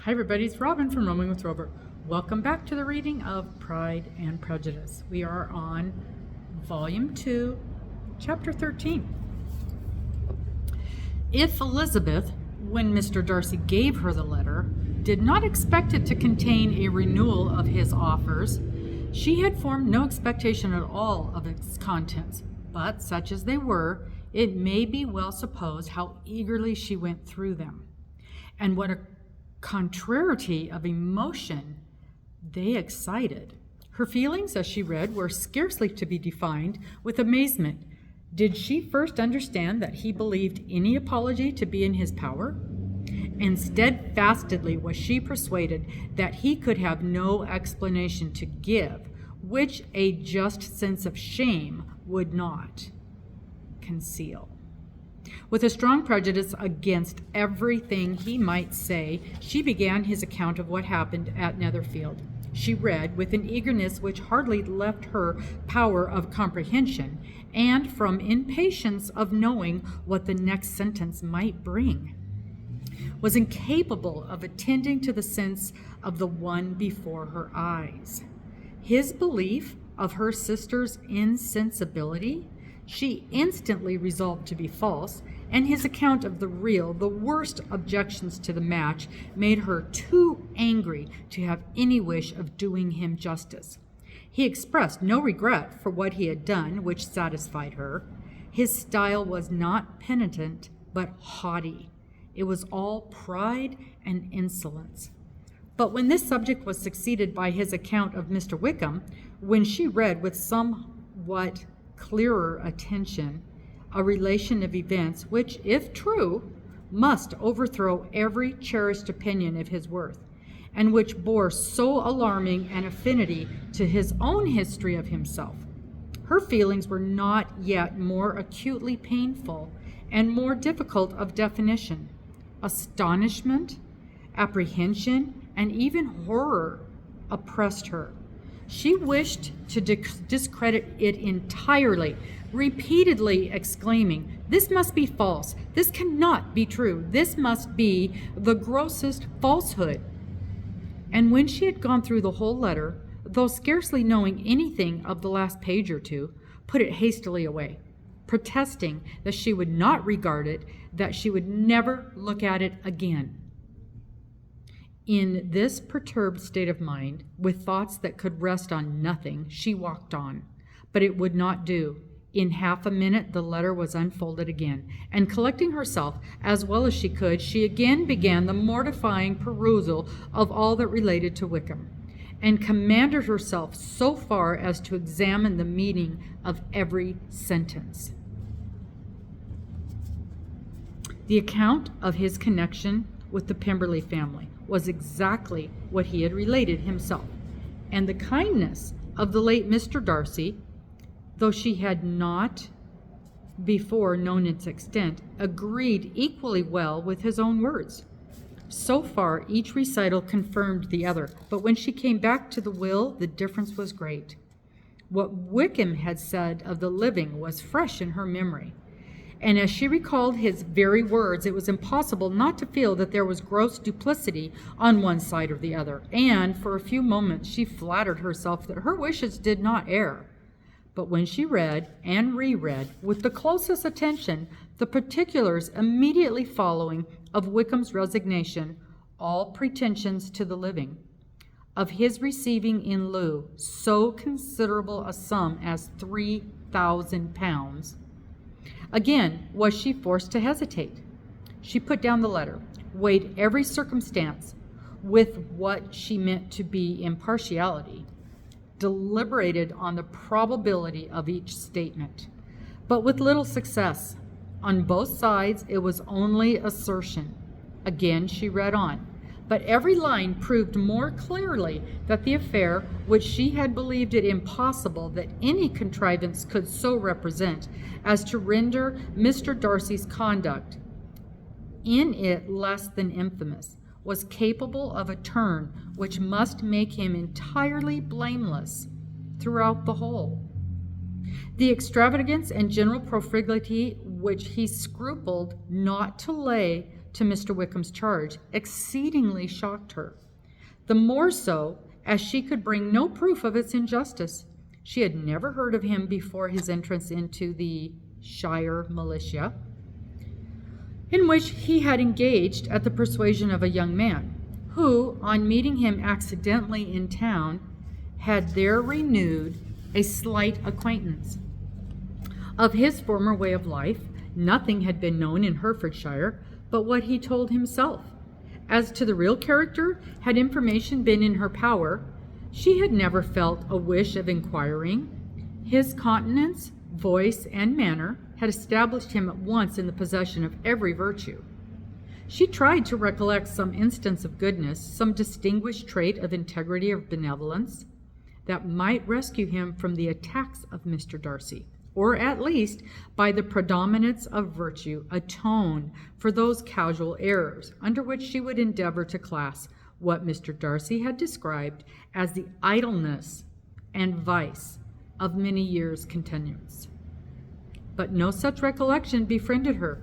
Hi everybody, it's Robin from Roaming with Rover. Welcome back to the reading of Pride and Prejudice. We are on Volume 2, Chapter 13. If Elizabeth, when Mr. Darcy gave her the letter, did not expect it to contain a renewal of his offers, she had formed no expectation at all of its contents, but such as they were, it may be well supposed how eagerly she went through them, and what a contrariety of emotion they excited. Her feelings as she read were scarcely to be defined with amazement. Did she first understand that he believed any apology to be in his power? And steadfastly was she persuaded that he could have no explanation to give, which a just sense of shame would not conceal. With a strong prejudice against everything he might say, she began his account of what happened at Netherfield. She read with an eagerness which hardly left her power of comprehension, and from impatience of knowing what the next sentence might bring, was incapable of attending to the sense of the one before her eyes. His belief of her sister's insensibility she instantly resolved to be false, and his account of the real, the worst objections to the match made her too angry to have any wish of doing him justice. He expressed no regret for what he had done, which satisfied her. His style was not penitent, but haughty. It was all pride and insolence. But when this subject was succeeded by his account of Mr. Wickham, when she read with somewhat clearer attention a relation of events which, if true, must overthrow every cherished opinion of his worth, and which bore so alarming an affinity to his own history of himself, her feelings were not yet more acutely painful and more difficult of definition. Astonishment, apprehension, and even horror oppressed her. She wished to discredit it entirely, repeatedly exclaiming, "This must be false. This cannot be true. This must be the grossest falsehood." And when she had gone through the whole letter, though scarcely knowing anything of the last page or two, put it hastily away, protesting that she would not regard it, that she would never look at it again. In this perturbed state of mind, with thoughts that could rest on nothing, she walked on. But it would not do. In half a minute the letter was unfolded again, and collecting herself as well as she could, she again began the mortifying perusal of all that related to Wickham, and commanded herself so far as to examine the meaning of every sentence. The account of his connection with the Pemberley family was exactly what he had related himself, and the kindness of the late Mr. Darcy, though she had not before known its extent, agreed equally well with his own words. So far each recital confirmed the other, but when she came back to the will, the difference was great. What Wickham had said of the living was fresh in her memory, and as she recalled his very words, it was impossible not to feel that there was gross duplicity on one side or the other, and for a few moments she flattered herself that her wishes did not err. But when she read and reread with the closest attention the particulars immediately following of Wickham's resignation, all pretensions to the living, of his receiving in lieu so considerable a sum as £3,000, again was she forced to hesitate. She put down the letter, weighed every circumstance with what she meant to be impartiality, deliberated on the probability of each statement, but with little success. On both sides it was only assertion. Again she read on, but every line proved more clearly that the affair, which she had believed it impossible that any contrivance could so represent as to render Mr. Darcy's conduct in it less than infamous, was capable of a turn which must make him entirely blameless throughout the whole. The extravagance and general profligacy which he scrupled not to lay to Mr. Wickham's charge exceedingly shocked her, the more so as she could bring no proof of its injustice. She had never heard of him before his entrance into the Shire militia, in which he had engaged at the persuasion of a young man, who, on meeting him accidentally in town, had there renewed a slight acquaintance. Of his former way of life, nothing had been known in Herefordshire but what he told himself. As to the real character, had information been in her power, she had never felt a wish of inquiring. His countenance, voice, and manner had established him at once in the possession of every virtue. She tried to recollect some instance of goodness, some distinguished trait of integrity or benevolence, that might rescue him from the attacks of Mr. Darcy, or at least, by the predominance of virtue, atone for those casual errors under which she would endeavor to class what Mr. Darcy had described as the idleness and vice of many years' continuance. But no such recollection befriended her.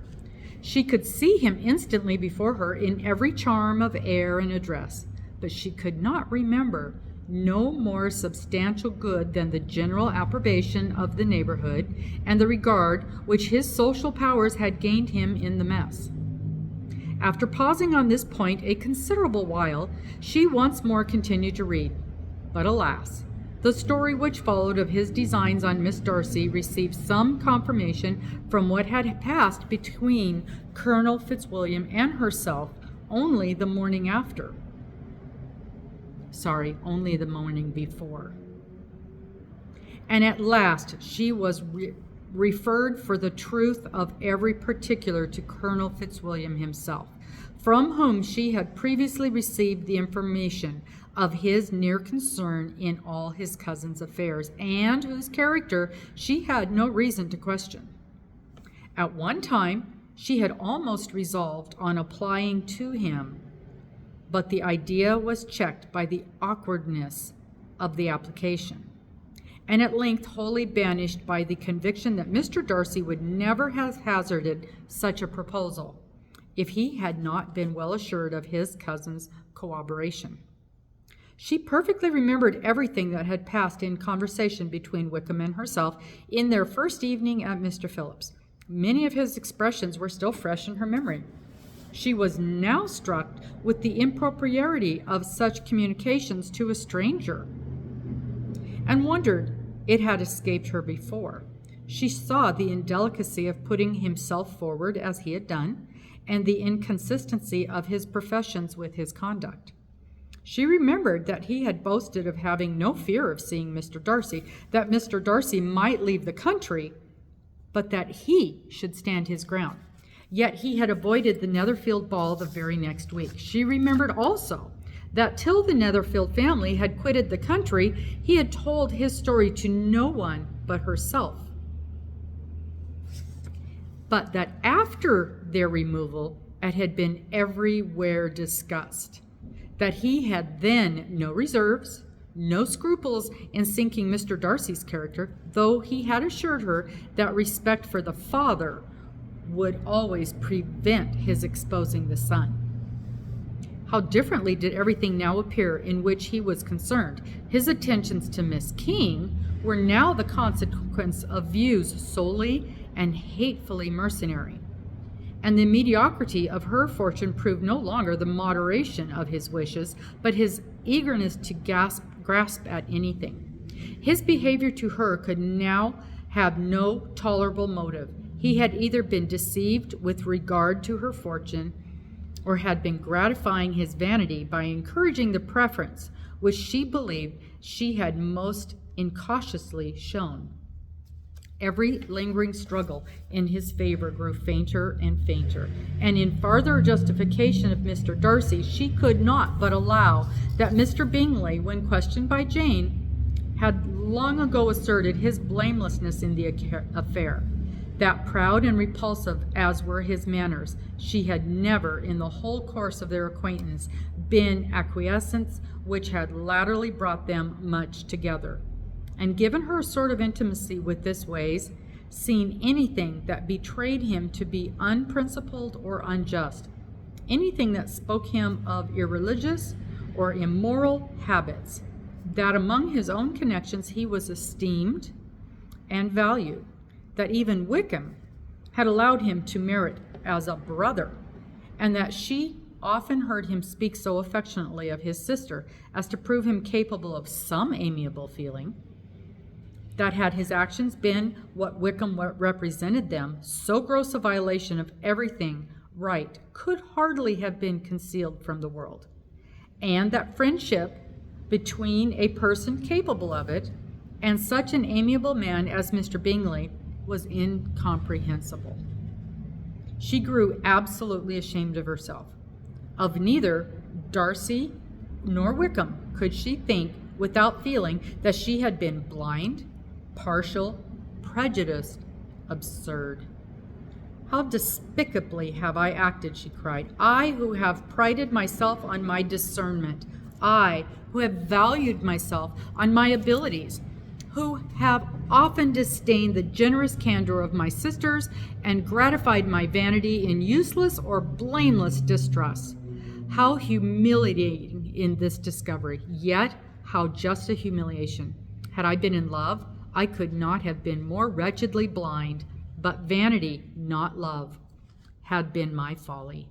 She could see him instantly before her in every charm of air and address, but she could not remember no more substantial good than the general approbation of the neighborhood and the regard which his social powers had gained him in the mess. After pausing on this point a considerable while, she once more continued to read. But alas, the story which followed of his designs on Miss Darcy received some confirmation from what had passed between Colonel Fitzwilliam and herself only the morning before. And at last she was referred for the truth of every particular to Colonel Fitzwilliam himself, from whom she had previously received the information of his near concern in all his cousin's affairs, and whose character she had no reason to question. At one time she had almost resolved on applying to him, but the idea was checked by the awkwardness of the application, and at length wholly banished by the conviction that Mr. Darcy would never have hazarded such a proposal if he had not been well assured of his cousin's corroboration. She perfectly remembered everything that had passed in conversation between Wickham and herself in their first evening at Mr. Phillip's. Many of his expressions were still fresh in her memory. She was now struck with the impropriety of such communications to a stranger, and wondered it had escaped her before. She saw the indelicacy of putting himself forward as he had done, and the inconsistency of his professions with his conduct. She remembered that he had boasted of having no fear of seeing Mr. Darcy, that Mr. Darcy might leave the country, but that he should stand his ground. Yet he had avoided the Netherfield ball the very next week. She remembered also that till the Netherfield family had quitted the country, he had told his story to no one but herself, but that after their removal it had been everywhere discussed, that he had then no reserves, no scruples in sinking Mr. Darcy's character, though he had assured her that respect for the father would always prevent his exposing the son. How differently did everything now appear in which he was concerned. His attentions to Miss King were now the consequence of views solely and hatefully mercenary, and the mediocrity of her fortune proved no longer the moderation of his wishes, but his eagerness to grasp at anything. His behavior to her could now have no tolerable motive. He had either been deceived with regard to her fortune, or had been gratifying his vanity by encouraging the preference which she believed she had most incautiously shown. Every lingering struggle in his favor grew fainter and fainter, and in farther justification of Mr. Darcy, she could not but allow that Mr. Bingley, when questioned by Jane, had long ago asserted his blamelessness in the affair. That proud and repulsive as were his manners, she had never, in the whole course of their acquaintance, been acquiescence which had latterly brought them much together, and given her a sort of intimacy with this ways, seen anything that betrayed him to be unprincipled or unjust. anything that spoke him of irreligious or immoral habits, that among his own connections he was esteemed and valued, that even Wickham had allowed him to merit as a brother, and that she often heard him speak so affectionately of his sister as to prove him capable of some amiable feeling, that had his actions been what Wickham represented them, so gross a violation of everything right could hardly have been concealed from the world, and that friendship between a person capable of it and such an amiable man as Mr. Bingley was incomprehensible. She grew absolutely ashamed of herself. Of neither Darcy nor Wickham could she think without feeling that she had been blind, partial, prejudiced, absurd. How despicably have I acted, she cried. I who have prided myself on my discernment. I who have valued myself on my abilities, who have often disdained the generous candor of my sisters and gratified my vanity in useless or blameless distrust. How humiliating in this discovery, yet how just a humiliation. Had I been in love, I could not have been more wretchedly blind, but vanity, not love, had been my folly.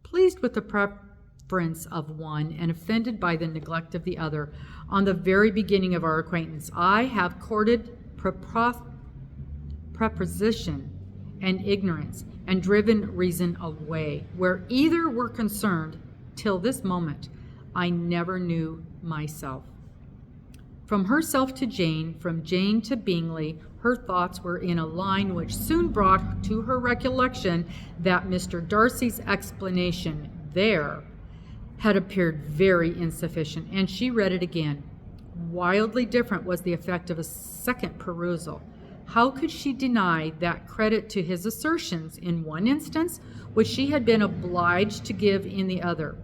Pleased with the preference of one and offended by the neglect of the other, on the very beginning of our acquaintance, I have courted prepossession and ignorance, and driven reason away. Where either were concerned, till this moment, I never knew myself. From herself to Jane, from Jane to Bingley, her thoughts were in a line which soon brought to her recollection that Mr. Darcy's explanation there had appeared very insufficient, and she read it again. Wildly different was the effect of a second perusal. How could she deny that credit to his assertions in one instance, which she had been obliged to give in the other?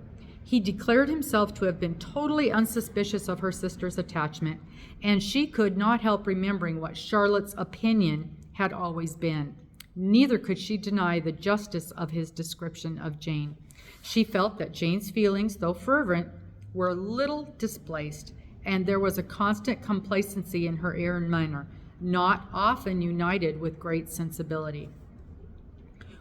He declared himself to have been totally unsuspicious of her sister's attachment, and she could not help remembering what Charlotte's opinion had always been. Neither could she deny the justice of his description of Jane. She felt that Jane's feelings, though fervent, were a little displaced, and there was a constant complacency in her air and manner, not often united with great sensibility.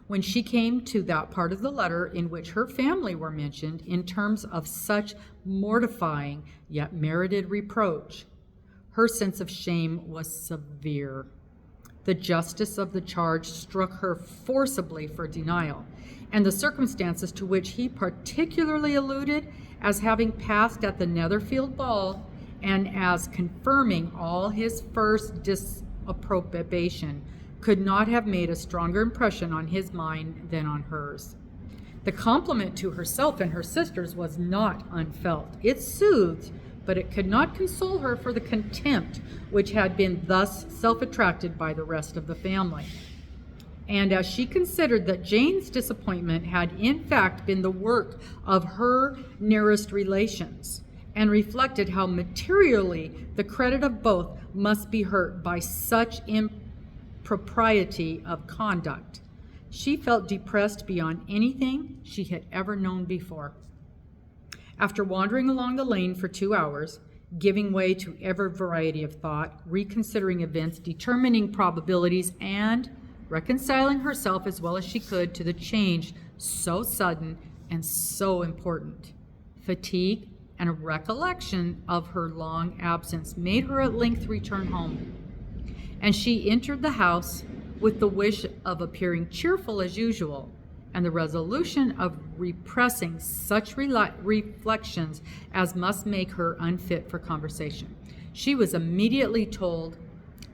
When she came to that part of the letter in which her family were mentioned in terms of such mortifying yet merited reproach, her sense of shame was severe. The justice of the charge struck her forcibly for denial, and the circumstances to which he particularly alluded as having passed at the Netherfield ball and as confirming all his first disapprobation could not have made a stronger impression on his mind than on hers. The compliment to herself and her sisters was not unfelt. It soothed, but it could not console her for the contempt which had been thus self-attracted by the rest of the family. And as she considered that Jane's disappointment had in fact been the work of her nearest relations, and reflected how materially the credit of both must be hurt by such impropriety of conduct, she felt depressed beyond anything she had ever known before. After wandering along the lane for 2 hours, giving way to every variety of thought, reconsidering events, determining probabilities, and reconciling herself as well as she could to the change so sudden and so important, fatigue and a recollection of her long absence made her at length return home, and she entered the house with the wish of appearing cheerful as usual, and the resolution of repressing such reflections as must make her unfit for conversation. She was immediately told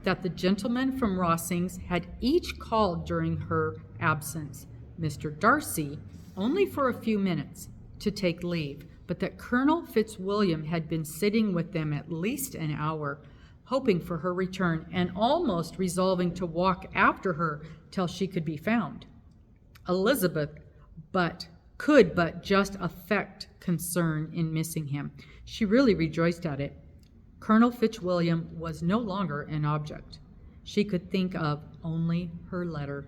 that the gentlemen from Rossings had each called during her absence, Mr. Darcy only for a few minutes, to take leave, but that Colonel Fitzwilliam had been sitting with them at least an hour, hoping for her return, and almost resolving to walk after her till she could be found. Elizabeth could but just affect concern in missing him. She really rejoiced at it. Colonel Fitzwilliam was no longer an object. She could think of only her letter.